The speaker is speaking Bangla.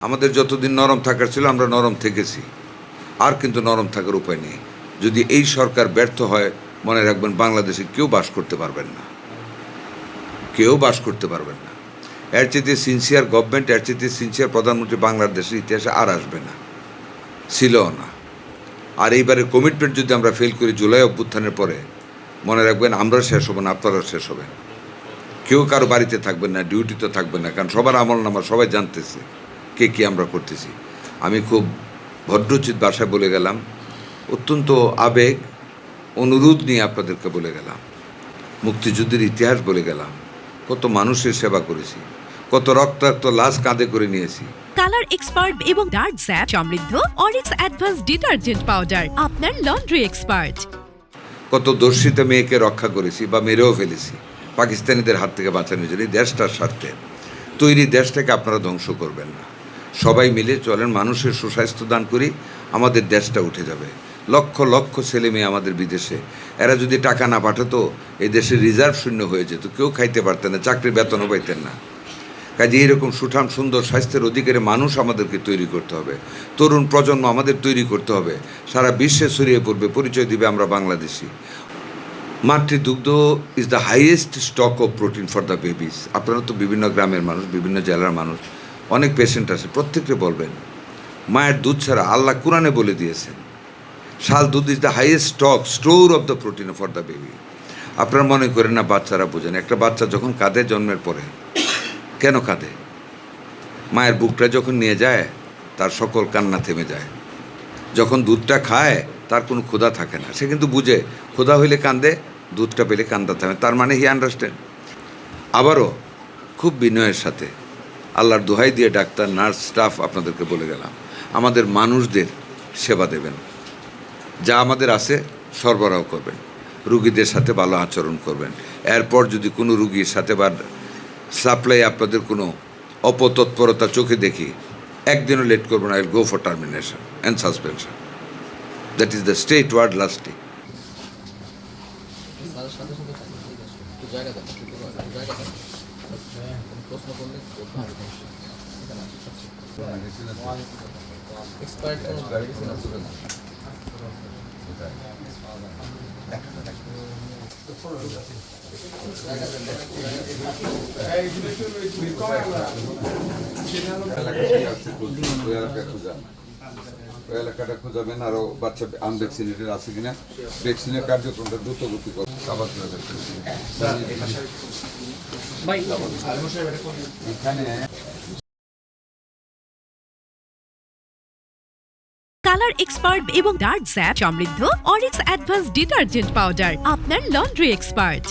আমাদের যতদিন নরম থাকার ছিল আমরা নরম থেকেছি, আর কিন্তু নরম থাকার উপায় নেই। যদি এই সরকার ব্যর্থ হয়, মনে রাখবেন বাংলাদেশে কেউ বাস করতে পারবেন না, কেউ বাস করতে পারবেন না। এর চেয়ে সিনসিয়ার গভর্নমেন্ট, এর চেয়ে সিনসিয়ার প্রধানমন্ত্রী বাংলাদেশের ইতিহাসে আর আসবে না, ছিলও না। আর এইবারের কমিটমেন্ট যদি আমরা ফেল করি জুলাই অভ্যুত্থানের পরে, মনে রাখবেন আমরা শেষ হব না, আপনারাও শেষ হবেন। কেউ কারো বাড়িতে থাকবেন না, ডিউটিতে থাকবেন না, কারণ সবার আমল নামা সবাই জানতেছে কে কী আমরা করতেছি। আমি খুব ভদ্রোচিত ভাষায় বলে গেলাম, অত্যন্ত আবেগ অনুরোধ নিয়ে আপনাদেরকে বলে গেলাম, মুক্তিযুদ্ধের ইতিহাস বলে গেলাম, কত মানুষের সেবা করেছি, কত রক্তাক্ত লাশ কাঁধে করে নিয়েছি। কালার এক্সপার্ট এবং ডার্ক স্যাপ সমৃদ্ধ অরিক্স অ্যাডভান্স ডিটারজেন্ট পাউডার আপনার লন্ড্রি এক্সপার্ট। কত দর্শিত মেয়েকে রক্ষা করেছি বা মেরেও ফেলেছি পাকিস্তানিদের হাত থেকে বাঁচানোর জন্য। দেশটার স্বার্থে তৈরি দেশটাকে আপনারা ধ্বংস করবেন না। সবাই মিলে চলেন, মানুষের সুস্বাস্থ্য দান করি, আমাদের দেশটা উঠে যাবে। লক্ষ লক্ষ ছেলে মেয়ে আমাদের বিদেশে, এরা যদি টাকা না পাঠাতো এই দেশের রিজার্ভ শূন্য হয়ে যেত, কেউ খাইতে পারতেন না, চাকরির বেতনও পাইতেন না। কাজে এইরকম সুঠাম সুন্দর স্বাস্থ্যের অধিকারী মানুষ আমাদেরকে তৈরি করতে হবে, তরুণ প্রজন্ম আমাদের তৈরি করতে হবে, সারা বিশ্বে ছড়িয়ে পড়বে, পরিচয় দিবে আমরা Bangladeshi. Matridugdha is the highest stock of protein for the babies. আপনারা তো বিভিন্ন গ্রামের মানুষ, বিভিন্ন জেলার মানুষ, অনেক পেশেন্ট আছে, প্রত্যেককে বলবেন মায়ের দুধ ছাড়া, আল্লাহ কোরআনে বলে দিয়েছেন শাল দুধ is the highest store of the protein for the baby. আপনারা মনে করেন না বাচ্চারা বোঝেন, একটা বাচ্চা যখন কাঁদে জন্মের পরে, কেন কাঁদে? মায়ের বুকটা যখন নিয়ে যায় তার সকল কান্না থেমে যায়। যখন দুধটা খায় তার কোনো ক্ষুধা থাকে না, সে কিন্তু বুঝে ক্ষুধা হইলে কান্দে, দুধটা পেলে কান্দা থামে, তার মানে হি আন্ডারস্ট্যান্ড। আবারও খুব বিনয়ের সাথে আল্লাহর দোহাই দিয়ে ডাক্তার, নার্স, স্টাফ আপনাদেরকে বলে গেলাম, আমাদের মানুষদের সেবা দেবেন, যা আমাদের আছে সরবরাহ করবেন, রুগীদের সাথে ভালো আচরণ করবেন। এরপর যদি কোনো রুগীর সাথে বা সাপ্লাই আপনাদের কোনো অপতৎপরতা চোখে দেখি, একদিনও লেট করবেন না, I will go for termination and suspension. That is the state word lastly. এলাকাটা খোঁজাবেন, আরো বাচ্চা আনভ্যাকসিনেটেড আছে কিনা, ভ্যাকসিনের কার্যক্রমটা দ্রুত গতি করে এখানে। কালার এক্সপার্ট এবং ডার্ক স্যাপ সমৃদ্ধ অরিক্স অ্যাডভান্স ডিটারজেন্ট পাউডার আপনার লন্ড্রি এক্সপার্ট।